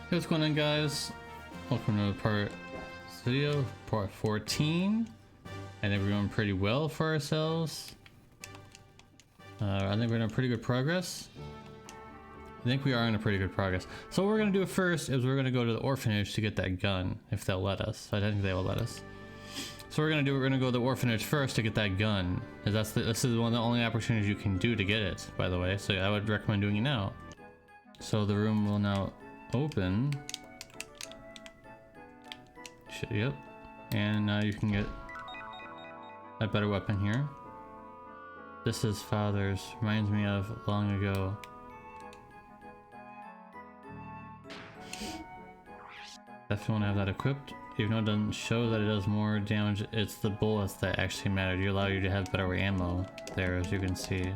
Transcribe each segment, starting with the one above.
Hey, what's going on, guys? Welcome to part video, part 14. I think we're doing pretty well for ourselves. I think we're in a pretty good progress. I think we are in a pretty good progress. So what we're gonna do first is we're gonna go to the orphanage to get that gun, if they'll let us. I think they will let us. So we're gonna go to the orphanage first to get that gun, because this is one of the only opportunities you can do to get it, by the way. So I would recommend doing it now. So the room will now open. Yep. And now you can get a better weapon here. This is Father's. Reminds me of long ago. Definitely want to have that equipped. Even though it doesn't show that it does more damage, it's the bullets that actually matter. You allow you to have better ammo there, as you can see.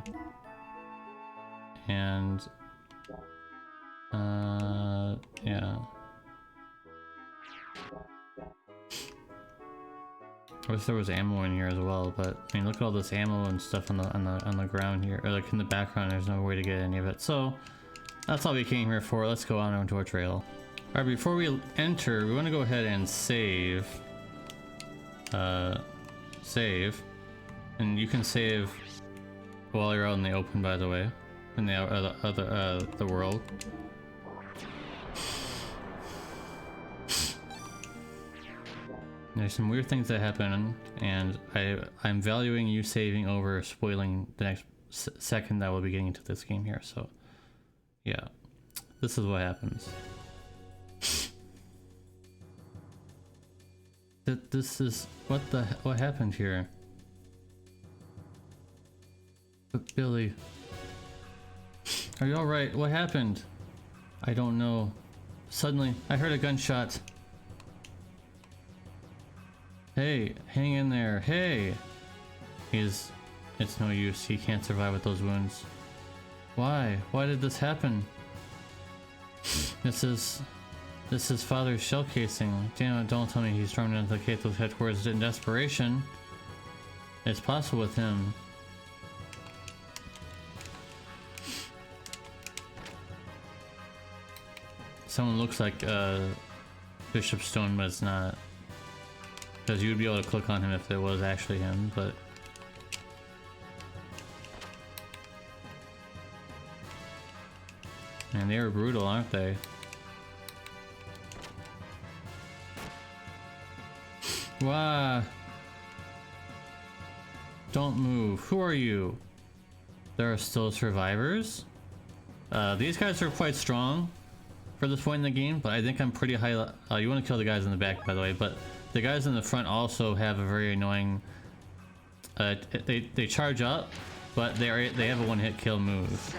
And yeah. I wish there was ammo in here as well, but I mean, look at all this ammo and stuff on the ground here, or like in the background. There's no way to get any of it. So that's all we came here for. Let's go on onto our trail. All right, before we enter, we want to go ahead and save. Save, and you can save while you're out in the open, by the way, in the world. There's some weird things that happen, and I'm valuing you saving over spoiling the next second that we'll be getting into this game here. So, yeah, this is what happens. This is what happened here? But Billy, are you all right? What happened? I don't know. Suddenly, I heard a gunshot. Hey, hang in there. Hey! It's no use. He can't survive with those wounds. Why? Why did this happen? This is Father's shell casing. Damn it, don't tell me he's thrown into the Ethos headquarters in desperation. It's possible with him. Someone looks like Bishop Stone, but it's not. Because you would be able to click on him if it was actually him, but... Man, they are brutal, aren't they? Wow! Don't move. Who are you? There are still survivors? These guys are quite strong for this point in the game, but I think I'm pretty high... you want to kill the guys in the back, by the way, but... The guys in the front also have a very annoying. They charge up, but they have a one-hit kill move.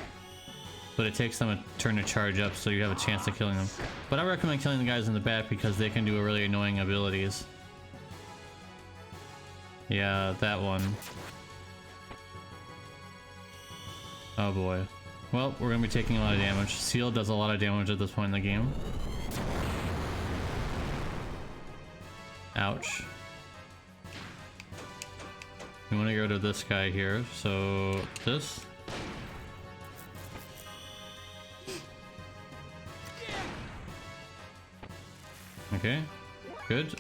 But it takes them a turn to charge up, so you have a chance of killing them. But I recommend killing the guys in the back because they can do really annoying abilities. Yeah, that one. Oh boy. Well, we're gonna be taking a lot of damage. Seal does a lot of damage at this point in the game. Ouch. We want to go to this guy here, so this. Okay, good.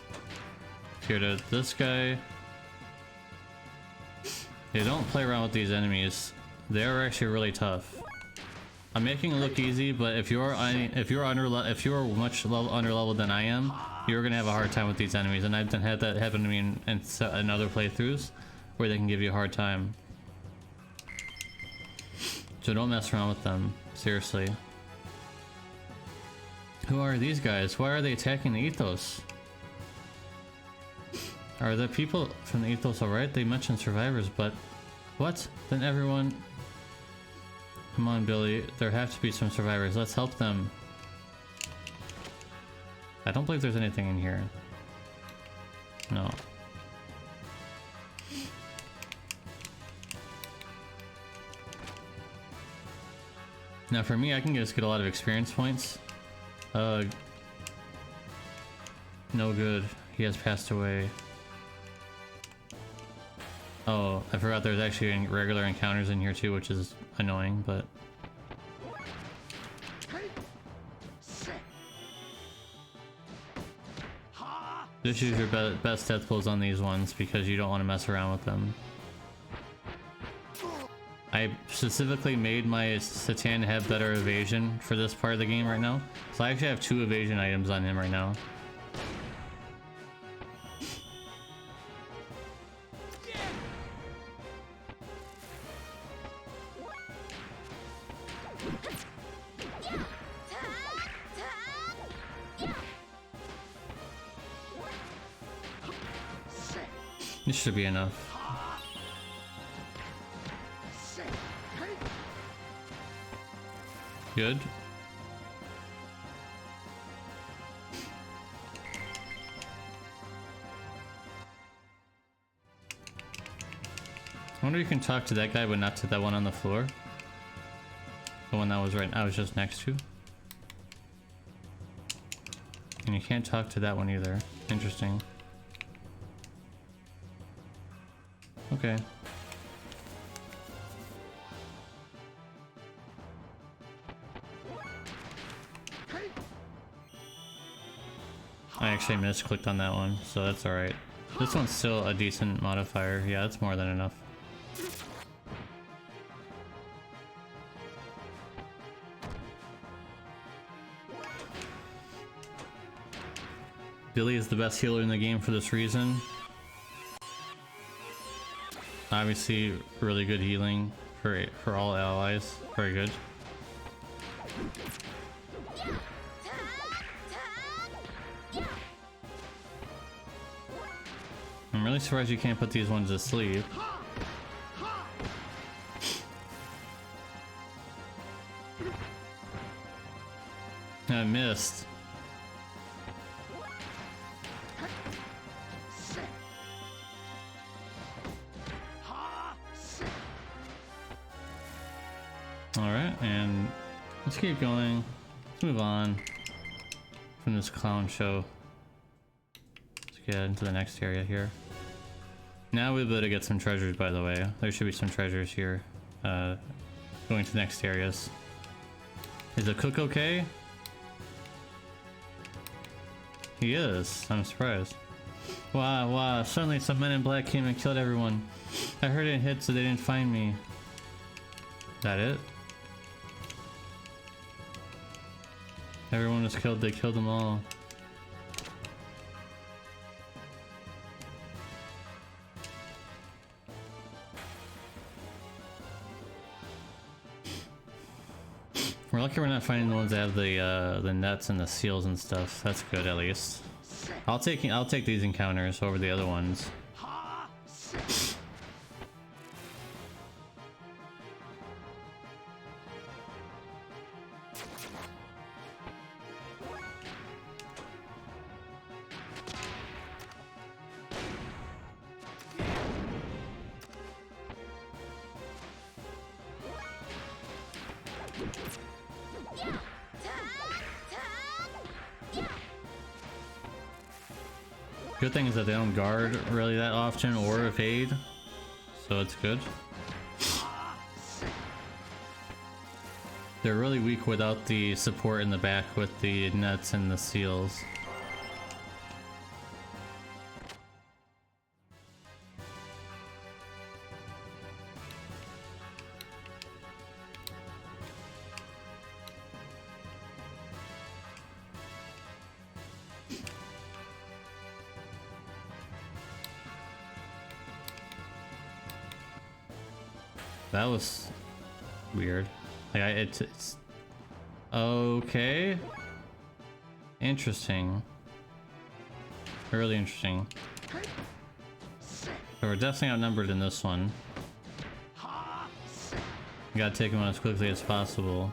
Here to this guy. Yeah, don't play around with these enemies. They're actually really tough. I'm making it look easy, but if you're much under level than I am, you're gonna have a hard time with these enemies, and I've had that happen to me in other playthroughs where they can give you a hard time. So don't mess around with them, seriously. Who are these guys? Why are they attacking the Ethos? Are the people from the Ethos alright? They mentioned survivors, but what? Then everyone... Come on, Billy. There have to be some survivors. Let's help them. I don't believe there's anything in here. No. Now for me, I can just get a lot of experience points. No good. He has passed away. Oh, I forgot there's actually regular encounters in here too, which is annoying, but... Just use your best death pulls on these ones because you don't want to mess around with them. I specifically made my Satan have better evasion for this part of the game right now. So I actually have 2 evasion items on him right now. This should be enough. Good. I wonder if you can talk to that guy but not to that one on the floor. The one that was I was just next to. And you can't talk to that one either. Interesting. Okay. I actually misclicked on that one, so that's alright. This one's still a decent modifier. Yeah, that's more than enough. Billy is the best healer in the game for this reason. Obviously, really good healing for all allies. Very good. I'm really surprised you can't put these ones to sleep. I missed. Alright, and let's keep going. Let's move on from this clown show. Let's get into the next area here. Now we'll be able to get some treasures, by the way. There should be some treasures here. Going to the next areas. Is the cook okay? He is. I'm surprised. Wow, suddenly some men in black came and killed everyone. I heard it hit, so they didn't find me. That it? Everyone was killed, they killed them all. We're lucky we're not finding the ones that have the nets and the seals and stuff. That's good, at least. I'll take these encounters over the other ones. Good thing is that they don't guard really that often or evade, so it's good. They're really weak without the support in the back with the nets and the seals. That was weird. Like it's okay. Interesting. Really interesting. So we're definitely outnumbered in this one. You gotta take him out as quickly as possible.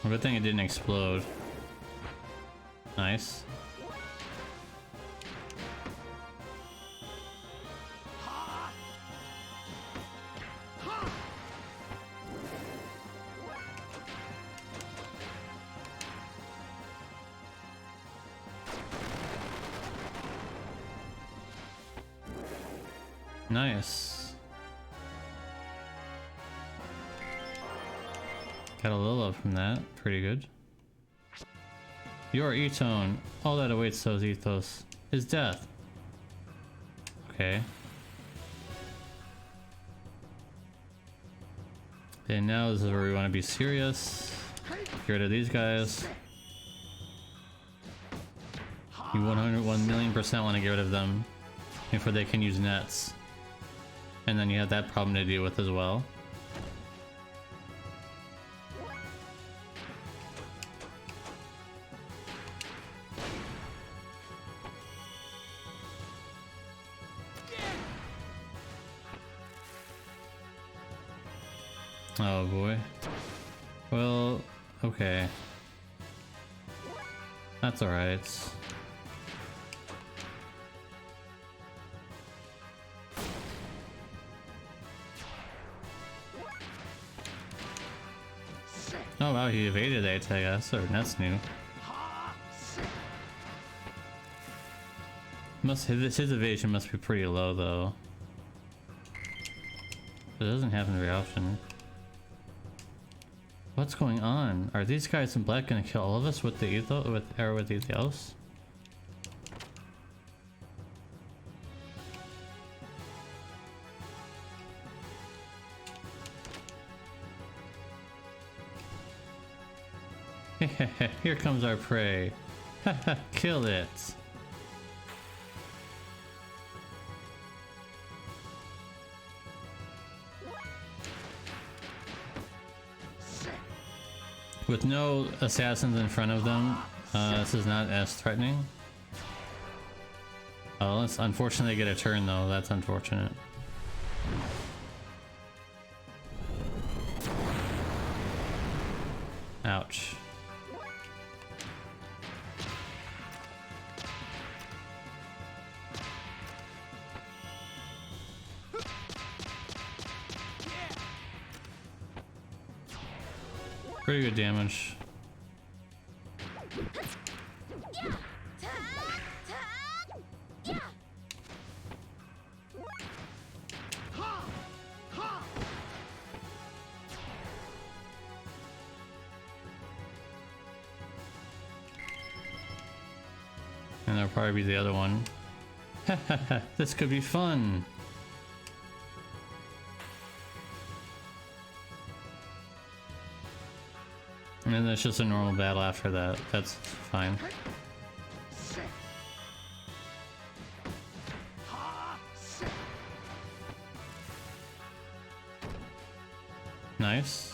Good thing it didn't explode. Nice. Nice. Got a little up from that. Pretty good. Your Etone. All that awaits those Ethos is death. Okay. And now this is where we want to be serious. Get rid of these guys. You 101,000,000% want to get rid of them before they can use nets. And then you have that problem to deal with as well. Oh boy. Well, okay. That's alright. Oh wow, he evaded the attack, that's new. His evasion must be pretty low though. It doesn't happen very often. What's going on? Are these guys in black gonna kill all of us with the Ethos? With the Ethos? Here comes our prey. Kill it. With no assassins in front of them, this is not as threatening. Oh, let's unfortunately get a turn though. That's unfortunate. Ouch. Pretty good damage. And there'll probably be the other one. This could be fun. And then it's just a normal battle after that. That's fine. Nice.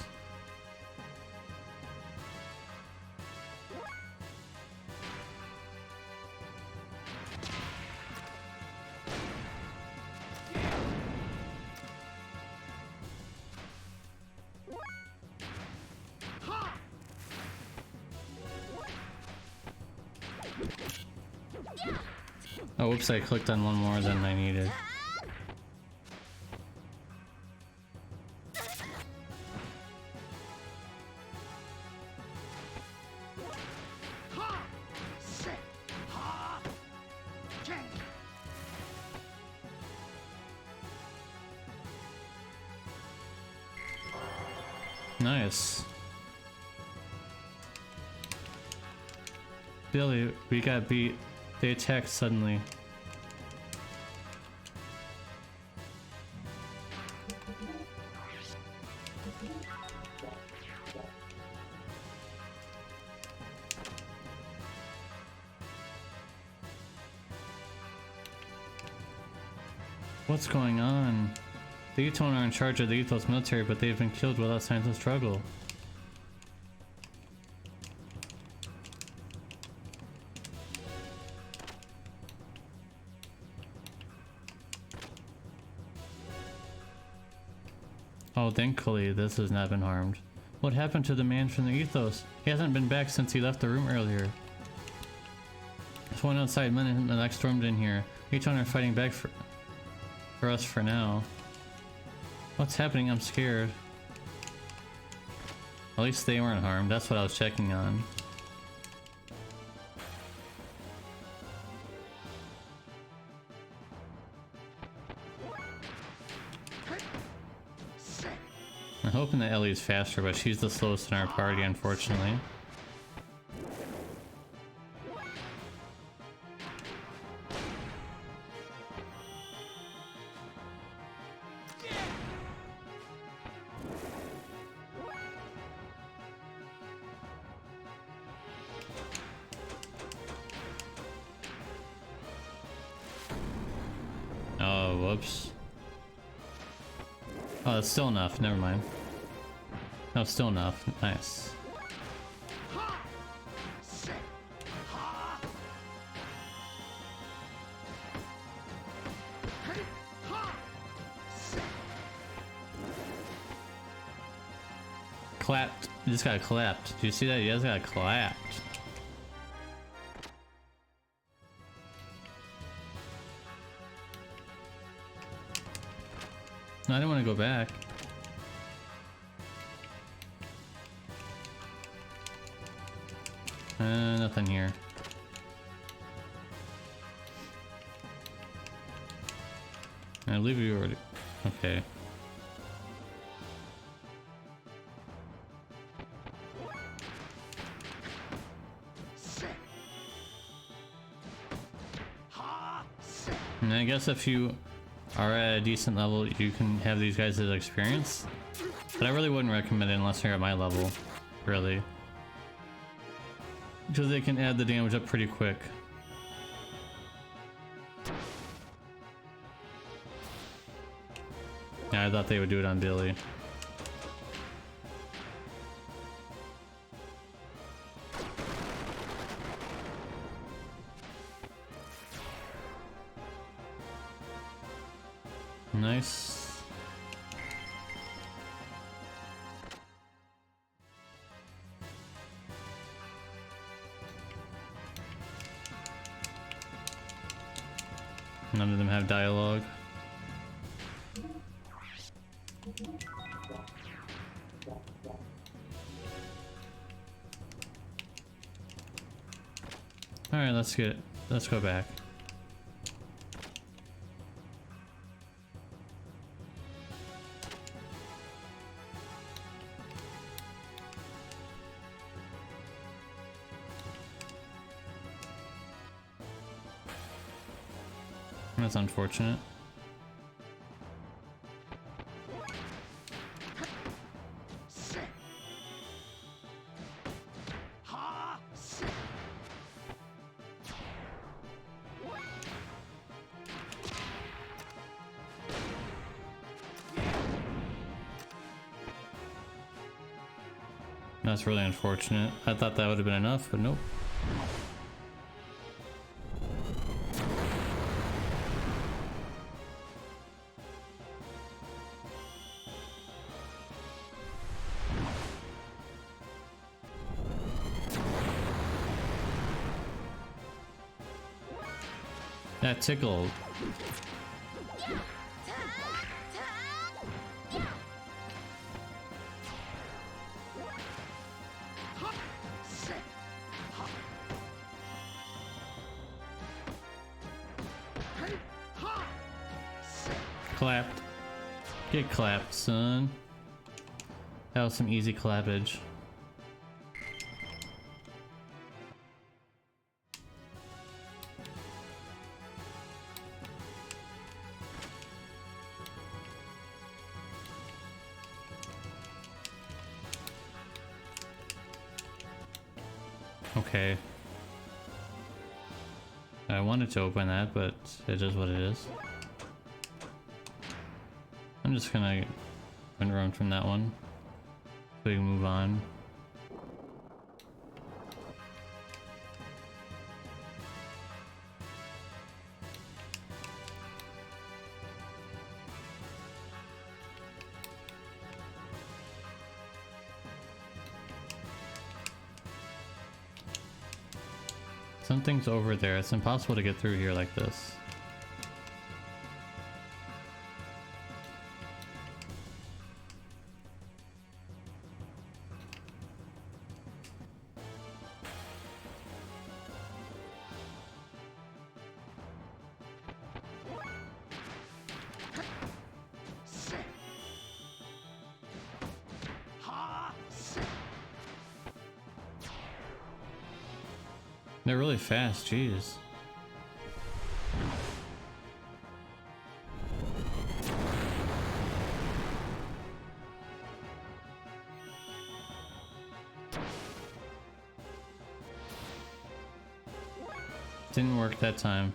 Oh, whoops, I clicked on one more than I needed. Nice. Billy, we got beat. They attacked suddenly. What's going on? The Etone are in charge of the Ethos military, but they've been killed without signs of struggle. Oh, thankfully this has not been harmed. What happened to the man from the Ethos? He hasn't been back since he left the room earlier. There's one outside, men and Alex stormed in here. Etone are fighting back for us for now. What's happening? I'm scared. At least they weren't harmed. That's what I was checking on. I'm hoping that Ellie's faster, but she's the slowest in our party, unfortunately. Oh, whoops. Oh, that's still enough. Never mind. No, still enough. Nice. Clapped. You just got clapped. Did you see that? You guys got clapped. No, I didn't want to go back. Nothing here. I believe you already. Okay. And I guess if you are at a decent level, you can have these guys as experience. But I really wouldn't recommend it unless you're at my level, really. Because they can add the damage up pretty quick. Yeah, I thought they would do it on Billy. Nice. None of them have dialogue. Alright, let's go back. That's unfortunate. That's really unfortunate. I thought that would have been enough, but nope. That tickled. Clapped. Get clapped, son. That was some easy clappage. Okay. I wanted to open that, but it is what it is. I'm just gonna run from that one so we can move on. Something's over there. It's impossible to get through here like this. They're really fast, jeez. Didn't work that time.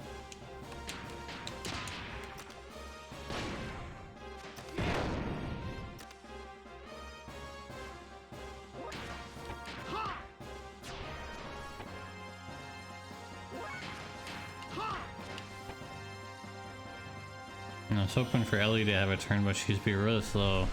I was hoping for Ellie to have a turn, but she's be really slow.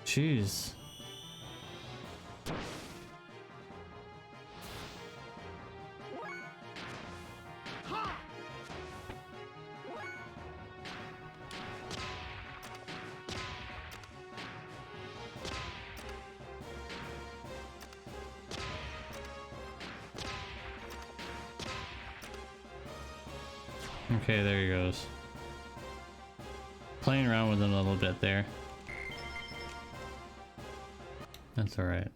Jeez. Okay, there he goes. Playing around with him a little bit there. That's alright.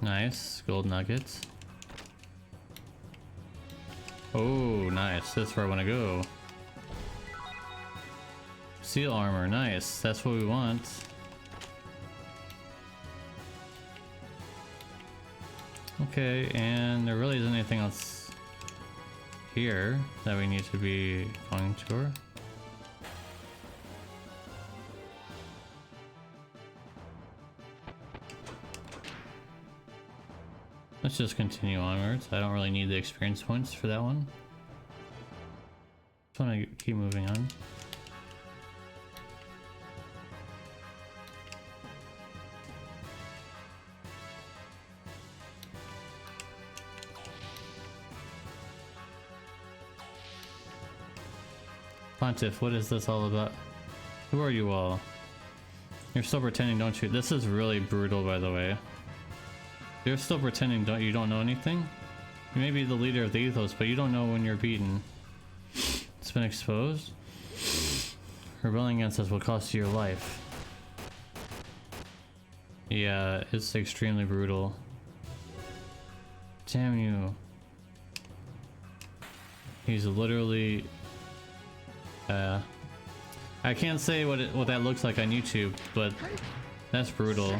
Nice. Gold nuggets. Oh, nice. That's where I want to go. Steel armor. Nice. That's what we want. Okay, and there really isn't anything else here that we need to be going to. Let's just continue onwards. I don't really need the experience points for that one. Just want to keep moving on. Pontiff, what is this all about? Who are you all? You're still pretending, don't you? This is really brutal, by the way. You're still pretending you don't know anything? You may be the leader of the Ethos, but you don't know when you're beaten. It's been exposed? Rebelling against us will cost you your life. Yeah, it's extremely brutal. Damn you. He's literally... I can't say what that looks like on YouTube, but that's brutal.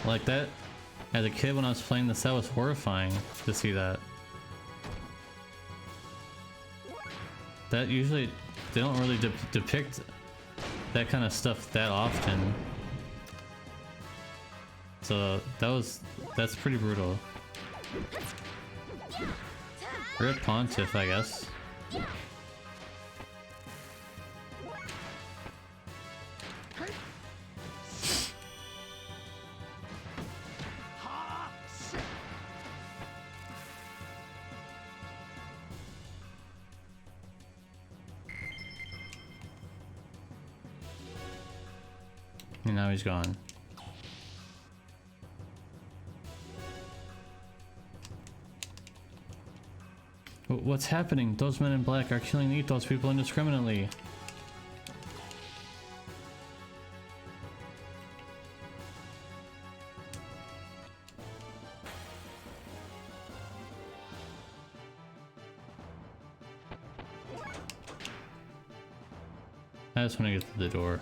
Like that, as a kid when I was playing this, that was horrifying to see that. That usually, they don't really depict that kind of stuff that often. So that's pretty brutal. Rip Pontiff, I guess. And now he's gone. What's happening? Those men in black are killing the Ethos people indiscriminately. I just want to get to the door.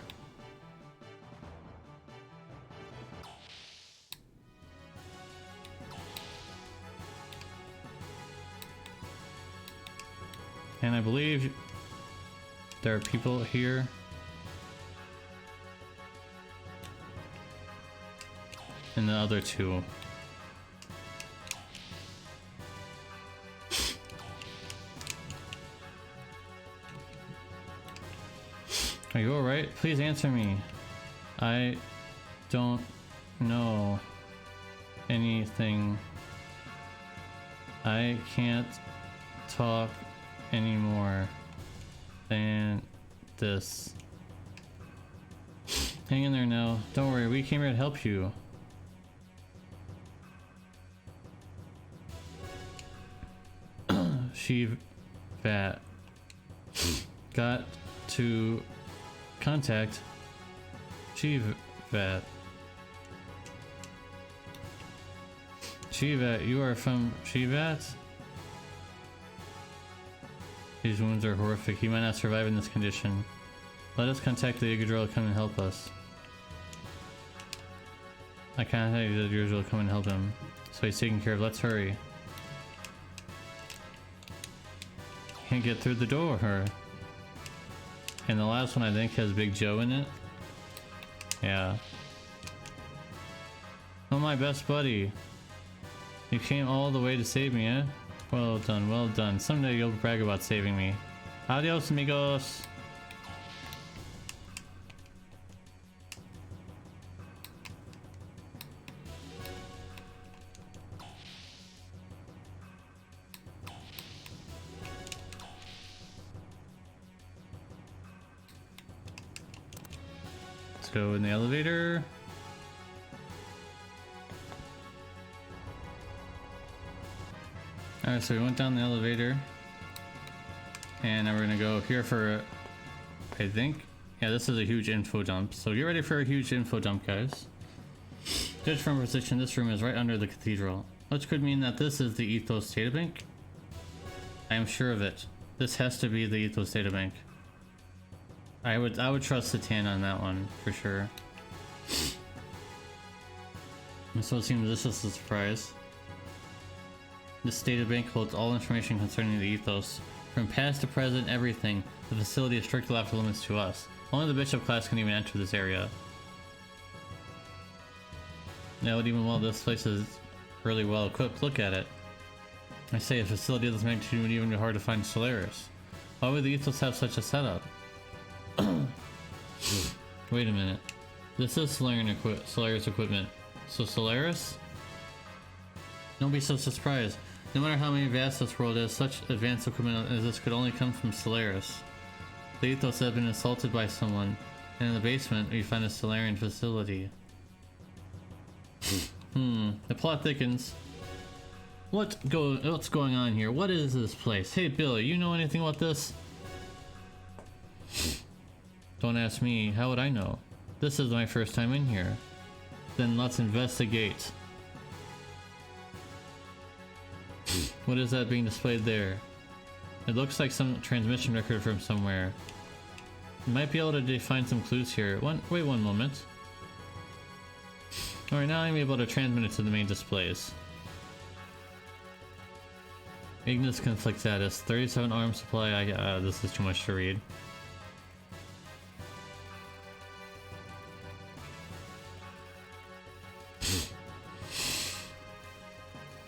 And I believe there are people here. And the other two. Are you alright? Please answer me. I don't know anything. I can't talk anymore than this. Hang in there now. Don't worry, we came here to help you. She fat. Got to contact Chivat. Chivat, you are from Chivat? These wounds are horrific. He might not survive in this condition. Let us contact the Yggdrasil to come and help us. I contacted the Yggdrasil to come and help him. So he's taken care of. Let's hurry. Can't get through the door, her. And the last one I think has Big Joe in it. Yeah. Oh, my best buddy. You came all the way to save me, eh? Well done, well done. Someday you'll brag about saving me. Adios, amigos. Let's go in the elevator. Alright, so we went down the elevator. And now we're gonna go here for, I think, yeah, this is a huge info dump. So get ready for a huge info dump, guys. Judge from position, this room is right under the cathedral, which could mean that this is the Ethos databank. I am sure of it. This has to be the Ethos databank. I would trust Satan on that one for sure. And so it seems this is a surprise. This databank holds all information concerning the Ethos. From past to present, everything. The facility is strictly off limits to us. Only the bishop class can even enter this area. Now, even while this place is really well equipped, look at it. I say, a facility of this magnitude would even be hard to find Solaris. Why would the Ethos have such a setup? Wait a minute. This is Solaris equipment. So Solaris? Don't be so surprised. No matter how vast this world is, such advanced equipment as this could only come from Solaris. The Ethos has been assaulted by someone, and in the basement we find a Solarian facility. The plot thickens. What's going on here? What is this place? Hey Billy, you know anything about this? Don't ask me, how would I know? This is my first time in here. Then let's investigate. What is that being displayed there? It looks like some transmission record from somewhere. You might be able to find some clues here. Wait one moment. Alright, now I'm able to transmit it to the main displays. Ignis conflict status, 37 arms supply. This is too much to read.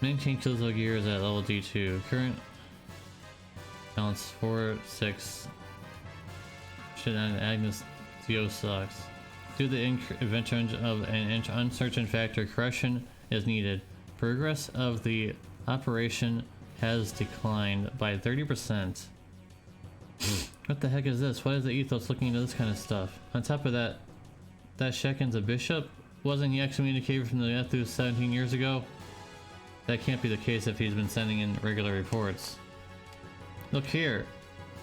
Maintain Xenogears at level D2. Current balance 4-6. Should Agnes Theo sucks. Due to the invention of an uncertain factor, correction is needed. Progress of the operation has declined by 30%. What the heck is this? Why is the Ethos looking into this kind of stuff? On top of that, that Shekin's a bishop? Wasn't he excommunicated from the Ethos 17 years ago? That can't be the case if he's been sending in regular reports. Look here.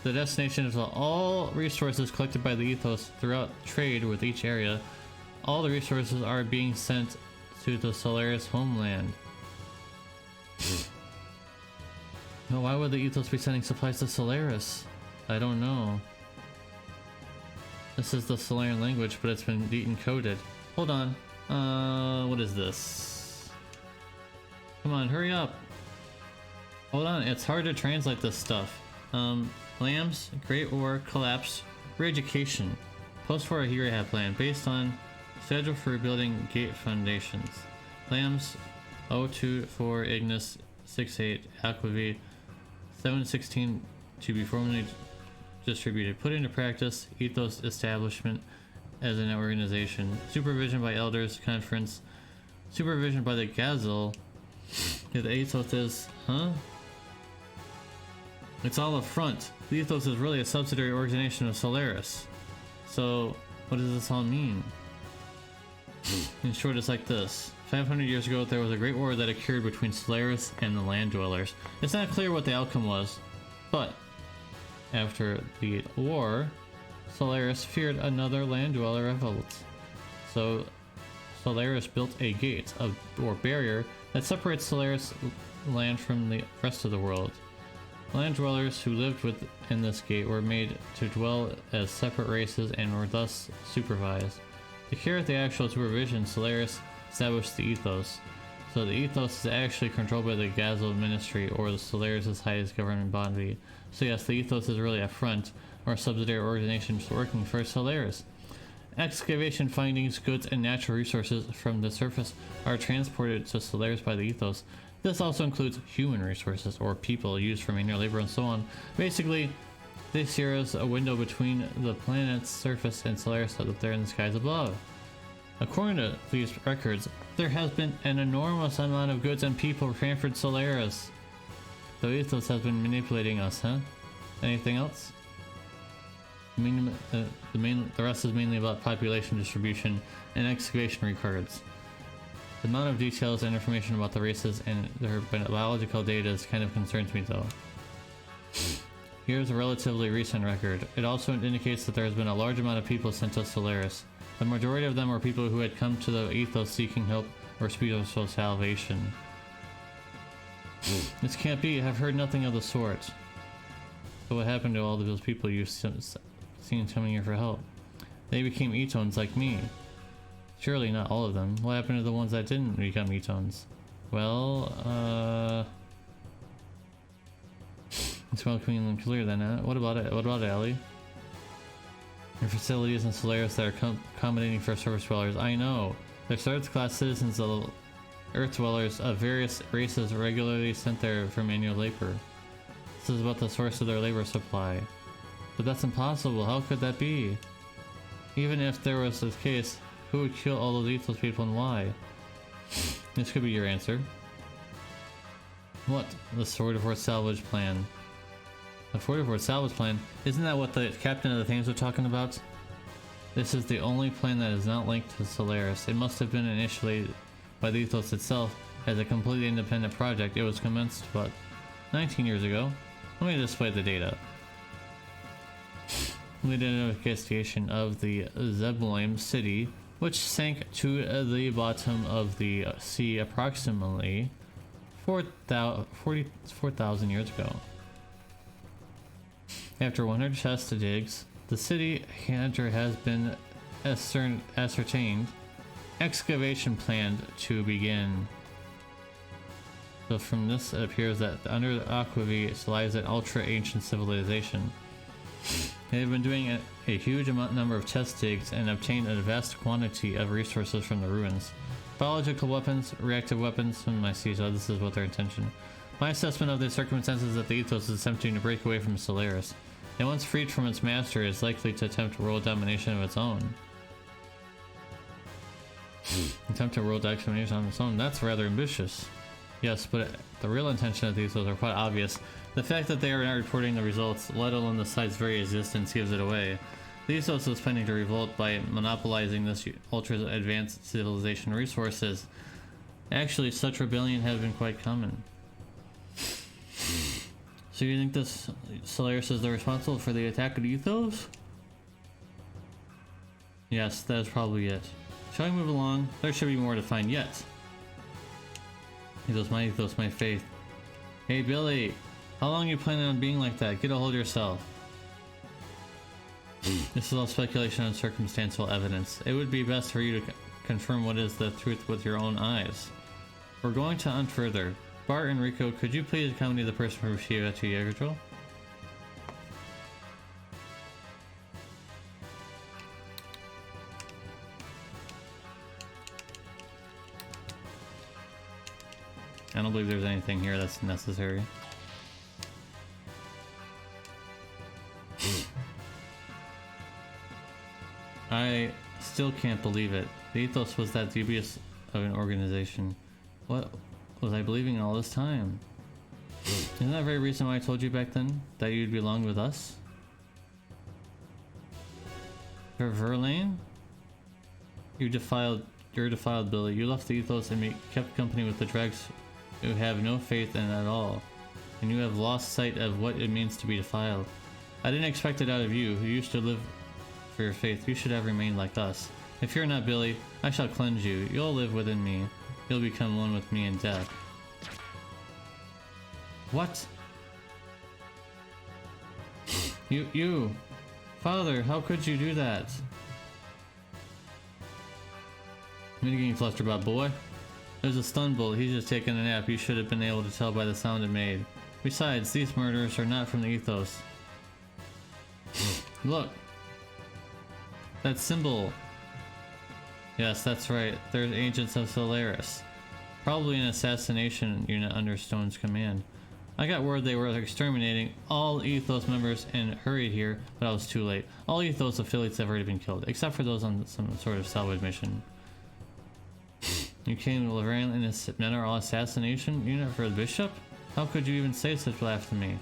The destination is all resources collected by the Ethos throughout trade with each area. All the resources are being sent to the Solaris homeland. Well, why would the Ethos be sending supplies to Solaris? I don't know. This is the Solarian language, but it's been decoded. Hold on. What is this? Come on, hurry up. Hold on, it's hard to translate this stuff. Lambs, Great War, Collapse, Re-education. Post-war rehab plan based on schedule for rebuilding gate foundations. Lambs 024 Ignis 68 Aquavi 716 to be formally distributed. Put into practice Ethos establishment as an organization. Supervision by elders conference. Supervision by the Gazelle. The Ethos is, huh? It's all a front. The Ethos is really a subsidiary organization of Solaris. So, what does this all mean? In short, it's like this. 500 years ago, there was a great war that occurred between Solaris and the land dwellers. It's not clear what the outcome was, but after the war, Solaris feared another land dweller revolt. So Solaris built a gate, or barrier, that separates Solaris land from the rest of the world. Land dwellers who lived within this gate were made to dwell as separate races and were thus supervised. To carry out the actual supervision, Solaris established the Ethos. So the Ethos is actually controlled by the Gazelle Ministry, or the Solaris' highest government body. So yes, the Ethos is really a front, or a subsidiary organization working for Solaris. Excavation findings, goods, and natural resources from the surface are transported to Solaris by the Ethos. This also includes human resources, or people used for manual labor and so on. Basically, this here is a window between the planet's surface and Solaris up there in the skies above. According to these records, there has been an enormous amount of goods and people transferred to Solaris. The Ethos has been manipulating us, huh? Anything else? The rest is mainly about population distribution and excavation records. The amount of details and information about the races and their biological data kind of concerns me though. Here's a relatively recent record. It also indicates that there has been a large amount of people sent to Solaris. The majority of them were people who had come to the Ethos seeking help or spiritual salvation. This can't be. I've heard nothing of the sort. So what happened to all of those people you've seen coming here for help? They became Etones like me. Surely not all of them. What happened to the ones that didn't become Etones? Well, it's welcoming them clear then, huh? What about it? What about Ellie? Your facilities in Solaris that are accommodating for surface dwellers. I know. They're third-class citizens of Earth dwellers of various races regularly sent there for manual labor. This is about the source of their labor supply. But that's impossible. How could that be? Even if there was this case, who would kill all those Ethos people and why? This could be your answer. What? The Sword of War salvage plan. The Sword of War salvage plan? Isn't that what the captain of the Thames was talking about? This is the only plan that is not linked to Solaris. It must have been initiated by the Ethos itself as a completely independent project. It was commenced, but 19 years ago. Let me display the data. We did an investigation of the Zebulaim city, which sank to the bottom of the sea approximately 4,000 years ago. After 100 chests to digs, the city center has been ascertained. Excavation planned to begin. So from this it appears that under the Aquavi lies an ultra-ancient civilization. They have been doing a huge number of test digs and obtained a vast quantity of resources from the ruins. Biological weapons, reactive weapons, I see, so this is what their intention. My assessment of the circumstances is that the Ethos is attempting to break away from Solaris. And once freed from its master, is likely to attempt world domination of its own. Attempt to world domination on its own, that's rather ambitious. Yes, but the real intention of the Ethos are quite obvious. The fact that they are not reporting the results, let alone the site's very existence, gives it away. The Ethos is planning to revolt by monopolizing this ultra-advanced civilization resources. Actually, such rebellion has been quite common. So you think this Solaris is the responsible for the attack of the Ethos? Yes, that is probably it. Shall we move along? There should be more to find yet. Ethos, my faith. Hey Billy, how long are you planning on being like that? Get a hold of yourself. This is all speculation and circumstantial evidence. It would be best for you to confirm what is the truth with your own eyes. We're going to hunt further. Bart and Rico, could you please accompany the person from Shiva to Yggdrasil? I don't believe there's anything here that's necessary. I still can't believe it. The Ethos was that dubious of an organization. What was I believing all this time? Isn't that the very reason why I told you back then that you'd belong with us? Verlaine? You're defiled, Billy. You left the Ethos and kept company with the dregs who have no faith in it at all. And you have lost sight of what it means to be defiled. I didn't expect it out of you, who used to live for your faith. You should have remained like us. If you're not Billy, I shall cleanse you. You'll live within me. You'll become one with me in death. What? You! Father, how could you do that? What are you getting flustered about, boy? There's a stun bullet. He's just taking a nap. You should have been able to tell by the sound it made. Besides, these murders are not from the Ethos. Look! That symbol! Yes, that's right. They're agents of Solaris. Probably an assassination unit under Stone's command. I got word they were exterminating all Ethos members and hurried here, but I was too late. All Ethos affiliates have already been killed, except for those on some sort of salvage mission. You came to Lorraine in a mental assassination unit for the bishop? How could you even say such blasphemy?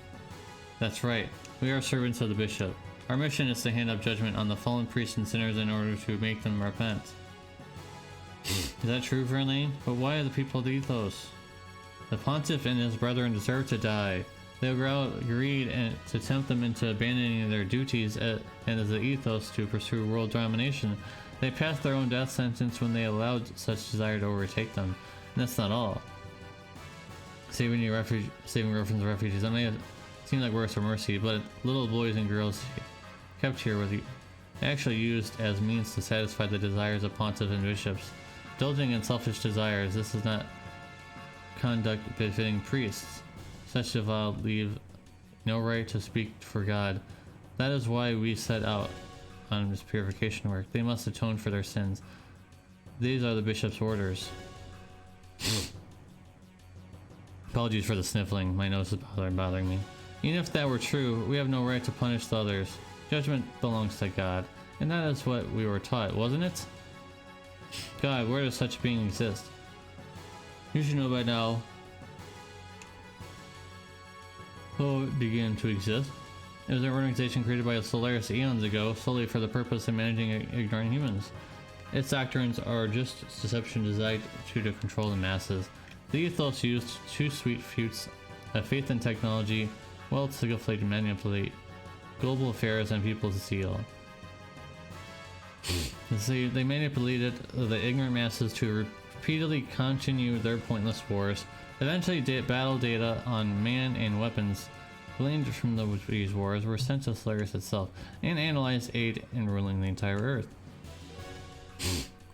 That's right. We are servants of the bishop. Our mission is to hand up judgment on the fallen priests and sinners in order to make them repent. Is that true, Verlaine? But why are the people of the Ethos? The pontiff and his brethren deserve to die. They agreed to tempt them into abandoning their duties and as the Ethos to pursue world domination. They passed their own death sentence when they allowed such desire to overtake them. And that's not all. Saving orphans and refugees. That may have seemed like works for mercy, but little boys and girls kept here with you, actually used as means to satisfy the desires of pontiffs and bishops. Indulging in selfish desires, this is not conduct befitting priests. Such defiled leave no right to speak for God. That is why we set out on this purification work. They must atone for their sins. These are the bishop's orders. Apologies for the sniffling. My nose is bothering me. Even if that were true, we have no right to punish the others. Judgment belongs to God. And that is what we were taught, wasn't it? God, where does such being exist? You should know by now how it began to exist. It was an organization created by Solaris eons ago, solely for the purpose of managing ignorant humans. Its doctrines are just deception designed to control the masses. The Ethos used two sweet fruits of faith and technology, wealth to manipulate global affairs and people's zeal. They manipulated the ignorant masses to repeatedly continue their pointless wars. Eventually, battle data on man and weapons gleaned from these wars were sent to Solaris itself and analyzed aid in ruling the entire Earth.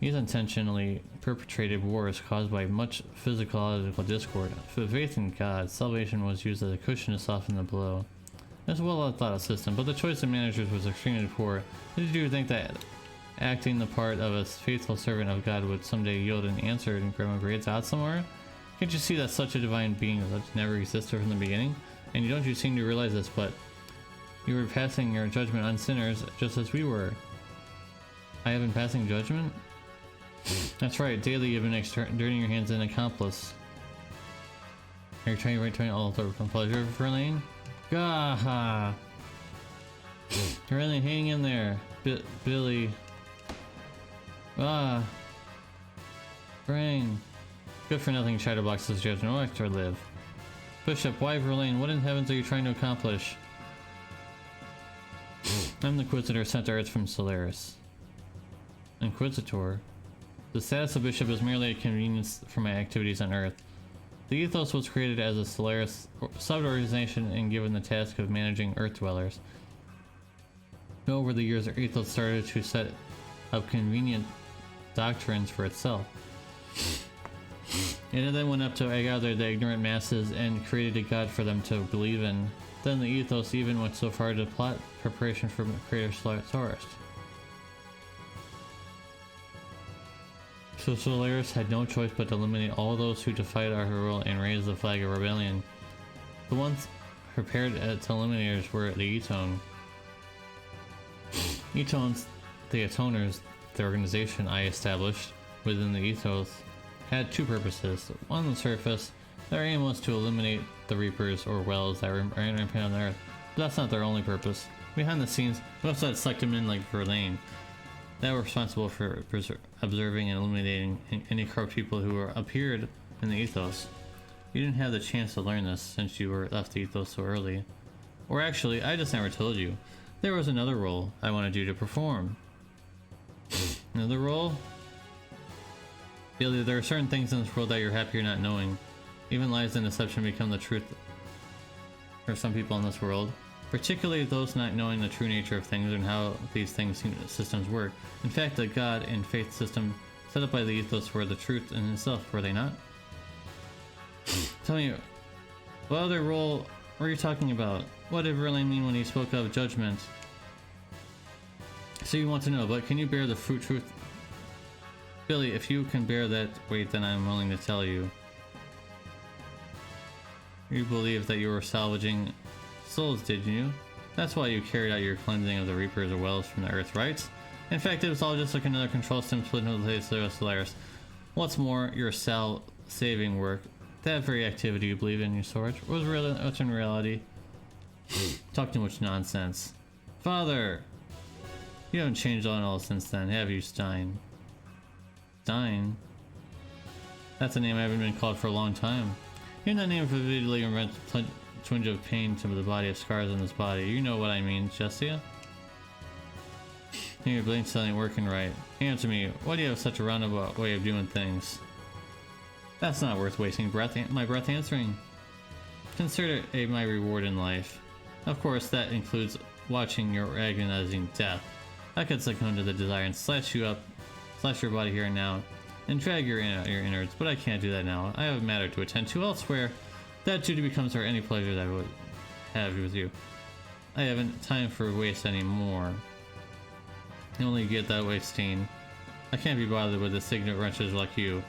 These intentionally perpetrated wars caused by much physiological discord. For faith in God, salvation was used as a cushion to soften the blow. It was a well thought out system, but the choice of managers was extremely poor. Did you think that acting the part of a faithful servant of God would someday yield an answer and grandma grades out somewhere? Can't you see that such a divine being never existed from the beginning? And don't you seem to realize this, but you were passing your judgment on sinners just as we were. I have been passing judgment? That's right, daily you've been dirtying your hands an accomplice. Are you trying to all over from pleasure, Verlaine? Gaha! Verlaine, hang in there. Billy. Ah. Brain. Good for nothing, Chatterbox's judge. No extra live. Bishop, why Verlaine? What in heavens are you trying to accomplish? I'm the Inquisitor sent to Earth from Solaris. Inquisitor? The status of Bishop is merely a convenience for my activities on Earth. The Ethos was created as a Solaris sub-organization and given the task of managing Earth dwellers. Over the years, Ethos started to set up convenient doctrines for itself. And it then went up to gather the ignorant masses and created a god for them to believe in. Then the Ethos even went so far to plot preparation for Creator Solaris. So Solaris had no choice but to eliminate all those who defied our rule and raise the flag of rebellion. The ones prepared to eliminators were the Etone. Etones, the Atoners, the organization I established within the Ethos, had two purposes. One on the surface, their aim was to eliminate the Reapers or Wells that were rampant on the Earth. But that's not their only purpose. Behind the scenes, we also had Selectmen like Verlaine that were responsible for observing and eliminating any corrupt people who appeared in the Ethos. You didn't have the chance to learn this since you left the Ethos so early. Or actually, I just never told you. There was another role I wanted you to perform. Another role? Billy, there are certain things in this world that you're happier not knowing. Even lies and deception become the truth for some people in this world. Particularly those not knowing the true nature of things and how these systems work. In fact, the God and faith system set up by the Ethos were the truth in itself, were they not? Tell me, what other role were you talking about? What did Verlaine mean when he spoke of judgment? So you want to know, but can you bear the truth? Billy, if you can bear that weight, then I'm willing to tell you. You believe that you were salvaging souls, did you? That's why you carried out your cleansing of the Reapers or Wells from the Earth, right? In fact, it was all just like another control system split into the Solaris. What's more, your saving work, that very activity you believe in, you sort, was really what's in reality. Talk too much nonsense. Father! You haven't changed at all since then, have you, Stein? Stein? That's a name I haven't been called for a long time. Even that name vividly reminds a twinge of pain to the body of scars on this body. You know what I mean, Jessia? Your blame still ain't working right. Answer me, why do you have such a roundabout way of doing things? That's not worth wasting my breath answering. Consider it my reward in life. Of course, that includes watching your agonizing death. I could succumb to the desire and slash your body here and now, and drag your innards, but I can't do that now. I have a matter to attend to elsewhere. That duty becomes for any pleasure that I would have with you. I haven't time for waste anymore. You only get that way, Steen. I can't be bothered with the signet wrenches like you.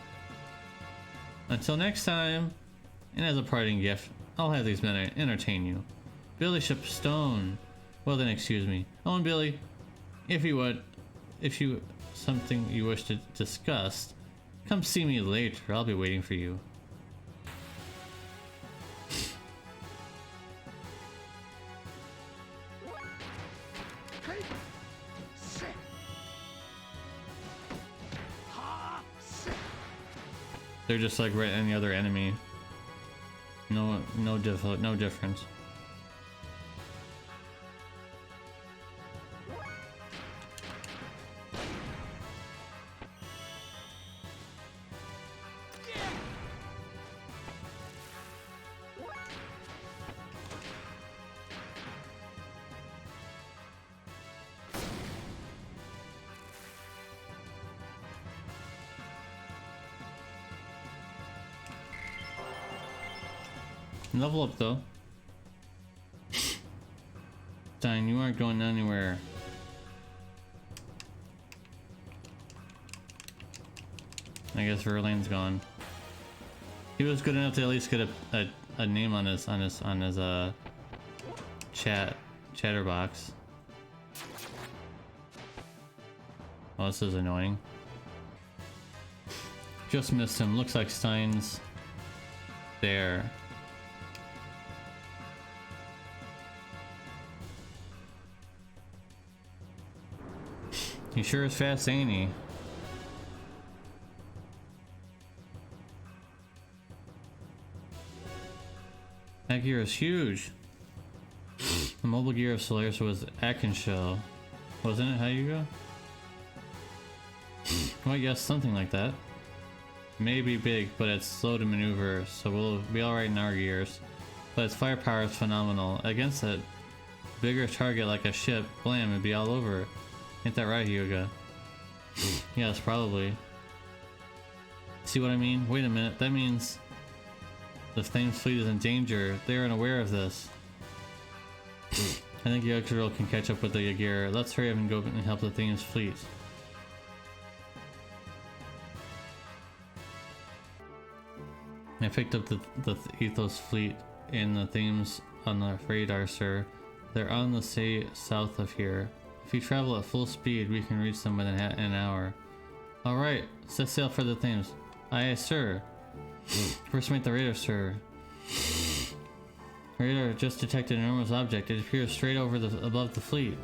Until next time, and as a parting gift, I'll have these men entertain you. Billy Shipstone. Well then, excuse me. Oh, and Billy, if you something you wish to discuss, come see me later. I'll be waiting for you. They're just like any other enemy. No difference. Level up though. Stein, you aren't going anywhere. I guess Verlaine's gone. He was good enough to at least get a name on his chatterbox. Oh, this is annoying. Just missed him. Looks like Stein's there. He sure is fast, ain't he? That gear is huge. The mobile gear of Solaris was Akenshell, wasn't it? How you go? Well, yes, something like that. May be big, but it's slow to maneuver, so we'll be alright in our gears. But its firepower is phenomenal. Against a bigger target like a ship, blam, it'd be all over. Ain't that right, Hyuga? Yes, probably. See what I mean? Wait a minute, that means the Thames fleet is in danger. They are unaware of this. I think Yggdrasil can catch up with the Jaeger. Let's hurry up and go and help the Thames fleet. I picked up the Ethos fleet in the Thames on the radar, sir. They're on the sea south of here. If you travel at full speed, we can reach them within an hour. Alright, set sail for the Thames. Aye, sir. First mate the radar, sir. Radar just detected an enormous object. It appears straight above the fleet.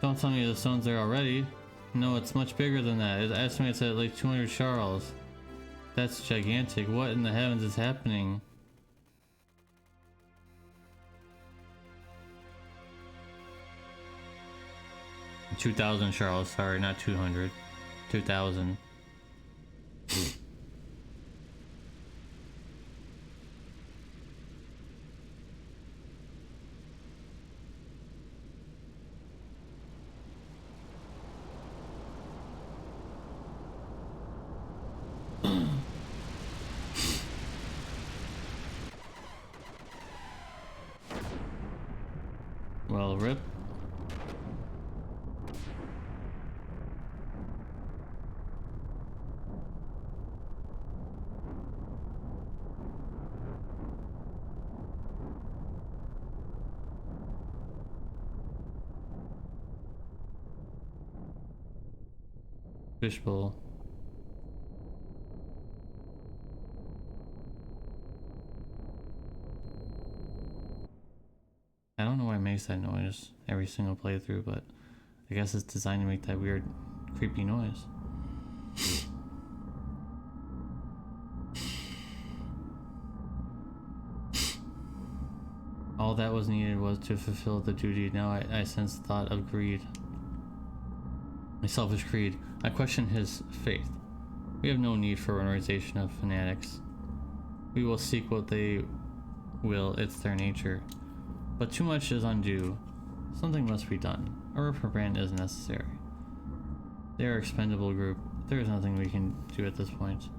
Don't tell me the stone's there already. No, it's much bigger than that. It estimates at like 200 Charles. That's gigantic. What in the heavens is happening? $2,000 Charles, sorry, not 200. 2,000. Well, rip. Fishbowl. I don't know why it makes that noise every single playthrough, but I guess it's designed to make that weird, creepy noise. All that was needed was to fulfill the duty. Now I sense thought of greed. My selfish greed. I question his faith. We have no need for an organization of fanatics. We will seek what they will, it's their nature. But too much is undue. Something must be done. A reprimand is necessary. They are an expendable group. There is nothing we can do at this point.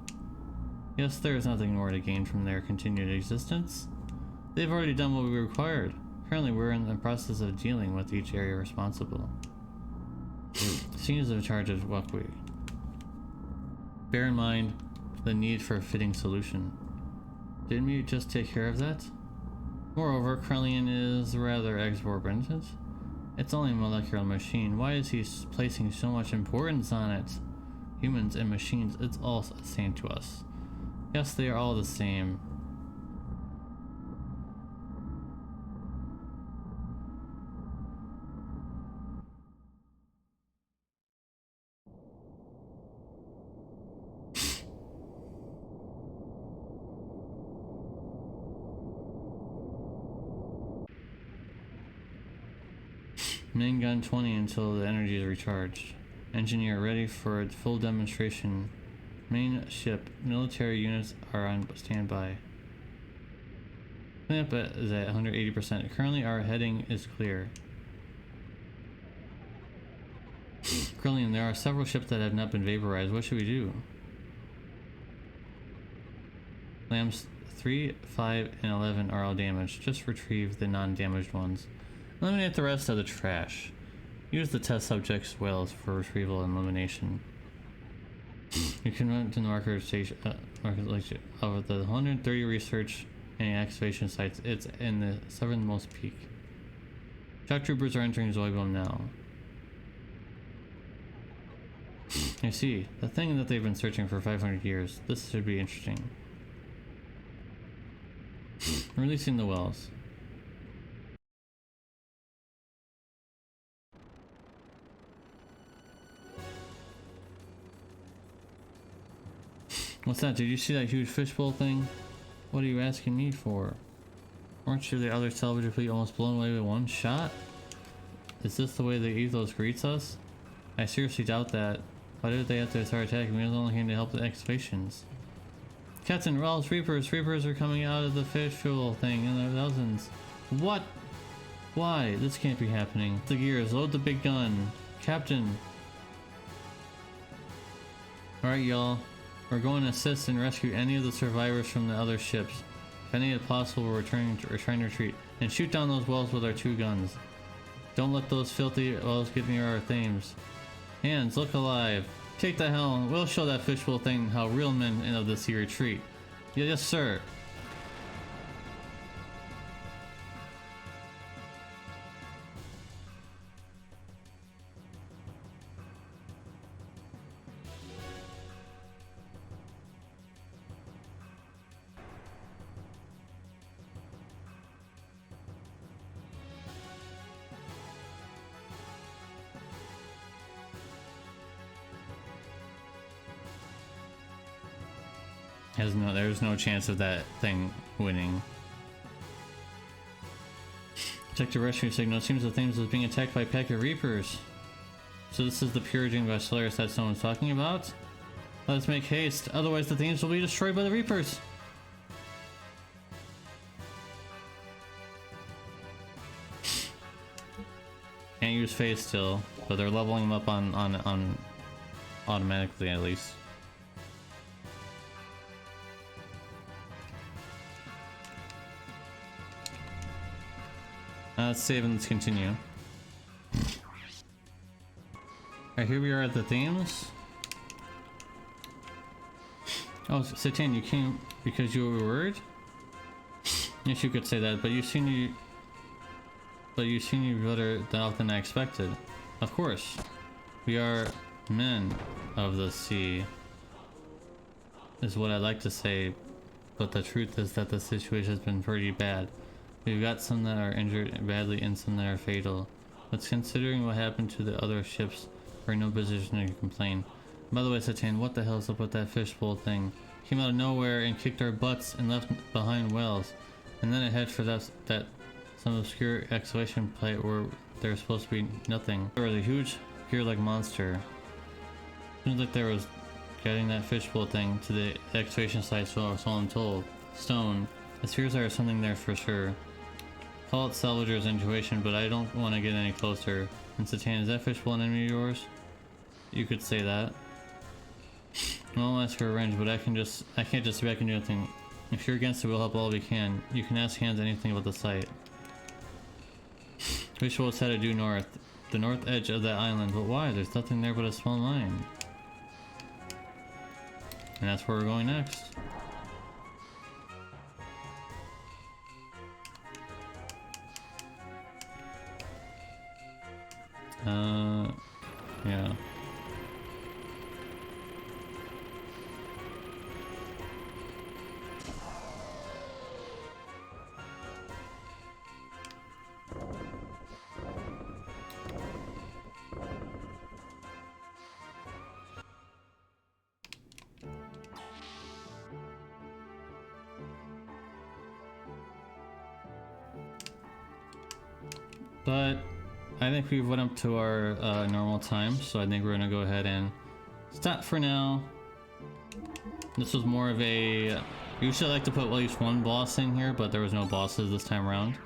Yes, there is nothing more to gain from their continued existence. They've already done what we required. Currently, we're in the process of dealing with each area responsible. Seniors in charge of Wakui. Bear in mind the need for a fitting solution. Didn't we just take care of that? Moreover, Krellian is rather exorbitant. It's only a molecular machine. Why is he placing so much importance on it? Humans and machines, it's all the same to us. Yes, they are all the same. Main gun 20 until the energy is recharged. Engineer ready for a full demonstration. Main ship. Military units are on standby. Cleanup is at 180%. Currently our heading is clear. Krellian, there are several ships that have not been vaporized. What should we do? Lambs 3, 5, and 11 are all damaged. Just retrieve the non-damaged ones. Eliminate the rest of the trash. Use the test subjects' whales for retrieval and elimination. You can run to the marker station of the 130 research and activation sites. It's in the southernmost peak. Shock troopers are entering Zoibom now. I see. The thing that they've been searching for 500 years. This should be interesting. Releasing the wells. What's that? Did you see that huge fishbowl thing? What are you asking me for? Weren't you the other salvage fleet almost blown away with one shot? Is this the way the Ethos greets us? I seriously doubt that. Why did they have to start attacking? We were only here to help the excavations. Captain, Raul's Reapers! Reapers are coming out of the fishbowl thing in their thousands. What? Why? This can't be happening. The gears, load the big gun. Captain! Alright, y'all. We're going to assist and rescue any of the survivors from the other ships. If any is possible, we're trying to retreat. And shoot down those wells with our 2 guns. Don't let those filthy wells get near our themes. Hands, look alive. Take the helm. We'll show that fishbowl thing how real men of the sea retreat. Yes, sir. There's no chance of that thing winning. Check the rescue signal. It seems the Thames is being attacked by a pack of Reapers. So this is the purging by Solaris that someone's talking about? Let's make haste, otherwise the Thames will be destroyed by the Reapers! Can't use phase still, but they're leveling them up on automatically at least. Let's save and let's continue. Alright, here we are at the Thames. Oh, Satan, you came because you were worried? Yes, you could say that, but you seem better than often I expected. Of course. We are men of the sea, is what I'd like to say, but the truth is that the situation has been pretty bad. We've got some that are injured badly and some that are fatal. But considering what happened to the other ships, we're in no position to complain. By the way, Satan, what the hell's up with that fishbowl thing? Came out of nowhere and kicked our butts and left behind wells. And then it head for that some obscure excavation plate where there's supposed to be nothing. There was a huge gear-like monster. Seems like there was getting that fishbowl thing to the excavation site, so I'm told. Stone. It appears there is something there for sure. Call it salvager's intuition, but I don't want to get any closer. And Satan, is that fishbowl an enemy of yours? You could say that. I'll ask for revenge, but I can't just say I can do anything. If you're against it, we'll help all we can. You can ask Hans anything about the site. Fishbowl is headed due north. The north edge of that island. But why? There's nothing there but a small mine. And that's where we're going next. Yeah. But I think we've went up to our normal time, so I think we're gonna go ahead and stop for now. This was more of a... Usually I like to put at least one boss in here, but there was no bosses this time around.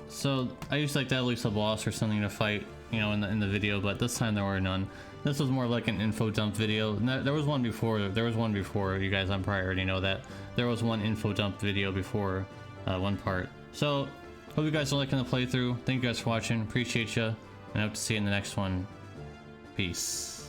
So I usually like to have at least a boss or something to fight, you know, in the video, but this time there were none. This was more like an info dump video. There was one before. You guys, I'm probably already know that. There was one info dump video before one part. So hope you guys are liking the playthrough. Thank you guys for watching. Appreciate you. And I hope to see you in the next one. Peace.